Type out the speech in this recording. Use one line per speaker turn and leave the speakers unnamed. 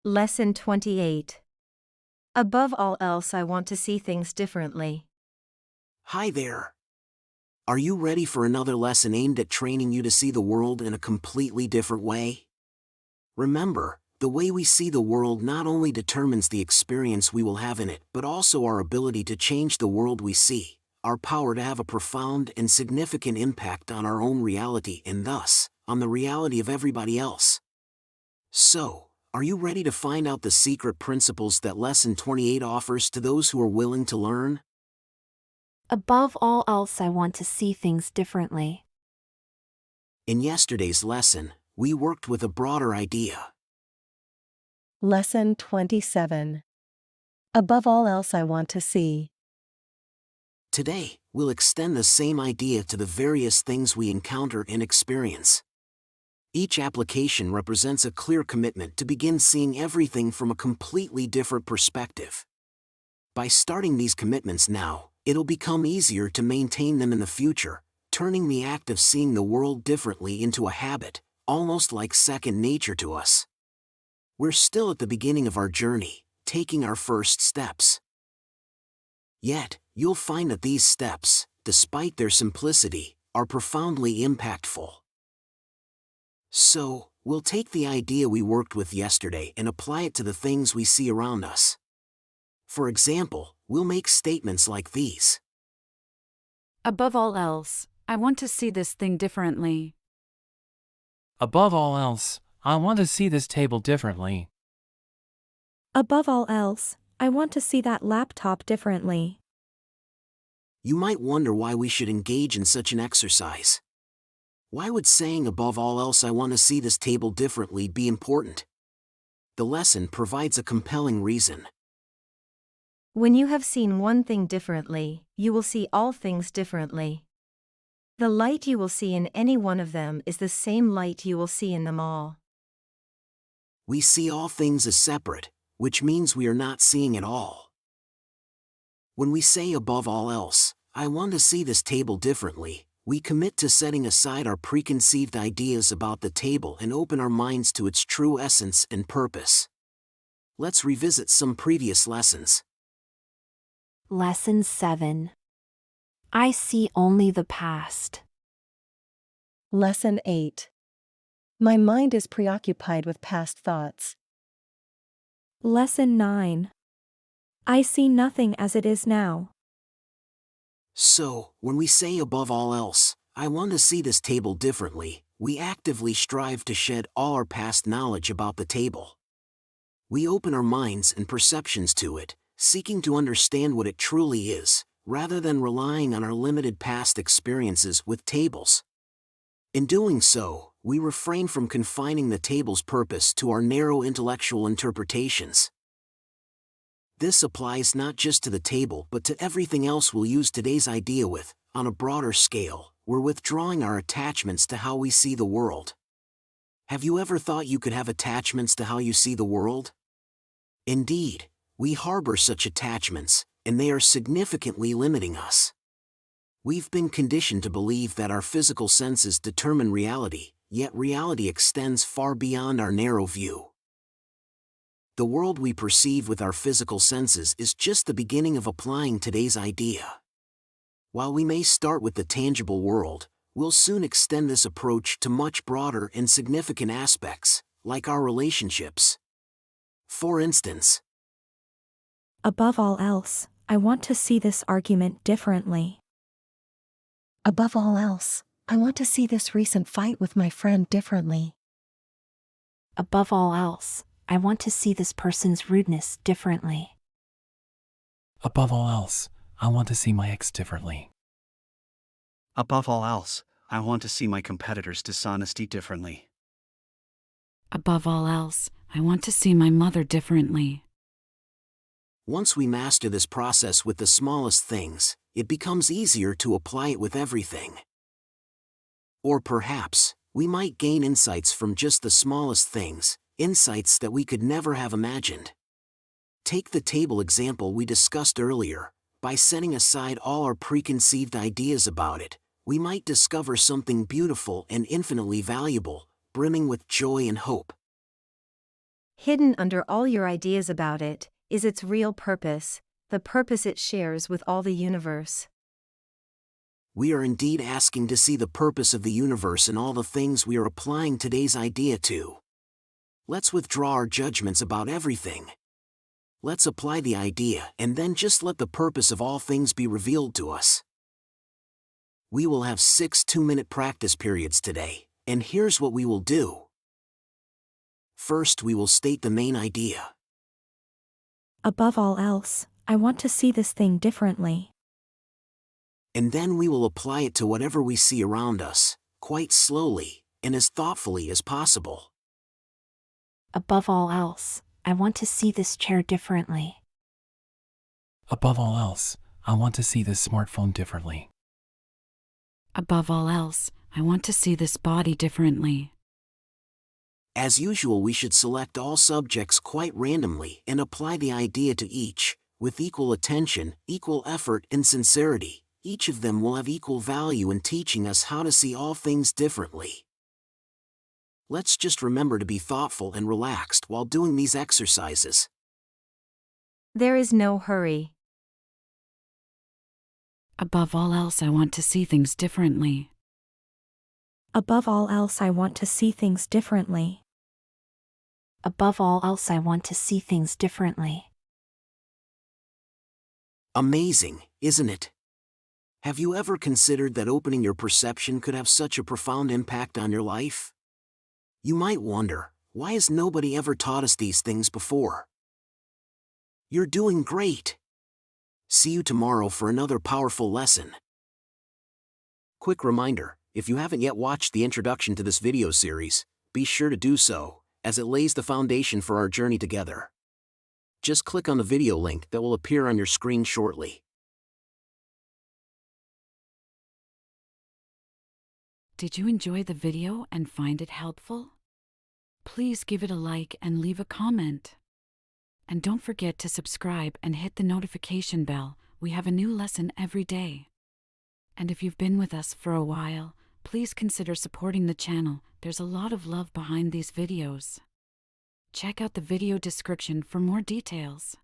Lesson 28. Above all else, I want to see things differently.
Hi there. Are you ready for another lesson aimed at training you to see the world in a completely different way? Remember, the way we see the world not only determines the experience we will have in it, but also our ability to change the world we see, our power to have a profound and significant impact on our own reality and thus, on the reality of everybody else. So, are you ready to find out the secret principles that Lesson 28 offers to those who are willing to learn?
Above all else, I want to see things differently.
In yesterday's lesson, we worked with a broader idea.
Lesson 27. Above all else, I want to see.
Today, we'll extend the same idea to the various things we encounter and experience. Each application represents a clear commitment to begin seeing everything from a completely different perspective. By starting these commitments now, it'll become easier to maintain them in the future, turning the act of seeing the world differently into a habit, almost like second nature to us. We're still at the beginning of our journey, taking our first steps. Yet, you'll find that these steps, despite their simplicity, are profoundly impactful. So, we'll take the idea we worked with yesterday and apply it to the things we see around us. For example, we'll make statements like these.
Above all else, I want to see this thing differently.
Above all else, I want to see this table differently.
Above all else, I want to see that laptop differently.
You might wonder why we should engage in such an exercise. Why would saying above all else I want to see this table differently be important? The lesson provides a compelling reason.
When you have seen one thing differently, you will see all things differently. The light you will see in any one of them is the same light you will see in them all.
We see all things as separate, which means we are not seeing it all. When we say above all else, I want to see this table differently, we commit to setting aside our preconceived ideas about the table and open our minds to its true essence and purpose. Let's revisit some previous lessons.
Lesson 7. I see only the past.
Lesson 8. My mind is preoccupied with past thoughts.
Lesson 9. I see nothing as it is now.
So, when we say above all else, I want to see this table differently, we actively strive to shed all our past knowledge about the table. We open our minds and perceptions to it, seeking to understand what it truly is, rather than relying on our limited past experiences with tables. In doing so, we refrain from confining the table's purpose to our narrow intellectual interpretations. This applies not just to the table but to everything else we'll use today's idea with. On a broader scale, we're withdrawing our attachments to how we see the world. Have you ever thought you could have attachments to how you see the world? Indeed, we harbor such attachments, and they are significantly limiting us. We've been conditioned to believe that our physical senses determine reality, yet reality extends far beyond our narrow view. The world we perceive with our physical senses is just the beginning of applying today's idea. While we may start with the tangible world, we'll soon extend this approach to much broader and significant aspects, like our relationships. For instance,
Above all else, I want to see this argument differently.
Above all else, I want to see this recent fight with my friend differently.
Above all else, I want to see this person's rudeness differently.
Above all else, I want to see my ex differently.
Above all else, I want to see my competitor's dishonesty differently.
Above all else, I want to see my mother differently.
once we master this process with the smallest things, it becomes easier to apply it with everything. Or perhaps, we might gain insights from just the smallest things, insights that we could never have imagined. Take the table example we discussed earlier. By setting aside all our preconceived ideas about it, we might discover something beautiful and infinitely valuable, brimming with joy and hope.
Hidden under all your ideas about it is its real purpose, the purpose it shares with all the universe.
We are indeed asking to see the purpose of the universe in all the things we are applying today's idea to. Let's withdraw our judgments about everything. Let's apply the idea and then just let the purpose of all things be revealed to us. We will have 6 2-minute practice periods today, and here's what we will do. First, we will state the main idea.
Above all else, I want to see this thing differently.
And then we will apply it to whatever we see around us, quite slowly, and as thoughtfully as possible.
Above all else, I want to see this chair differently.
Above all else, I want to see this smartphone differently.
Above all else, I want to see this body differently.
As usual, we should select all subjects quite randomly and apply the idea to each, with equal attention, equal effort, and sincerity. Each of them will have equal value in teaching us how to see all things differently. Let's just remember to be thoughtful and relaxed while doing these exercises.
There is no hurry.
Above all else, I want to see things differently.
Above all else, I want to see things differently. Above all else, I want to see things differently.
Amazing, isn't it? Have you ever considered that opening your perception could have such a profound impact on your life? You might wonder, why has nobody ever taught us these things before? You're doing great. See you tomorrow for another powerful lesson. Quick reminder, if you haven't yet watched the introduction to this video series, be sure to do so, as it lays the foundation for our journey together. Just click on the video link that will appear on your screen shortly.
Did you enjoy the video and find it helpful? Please give it a like and leave a comment. And don't forget to subscribe and hit the notification bell. We have a new lesson every day. And if you've been with us for a while, please consider supporting the channel. There's a lot of love behind these videos. Check out the video description for more details.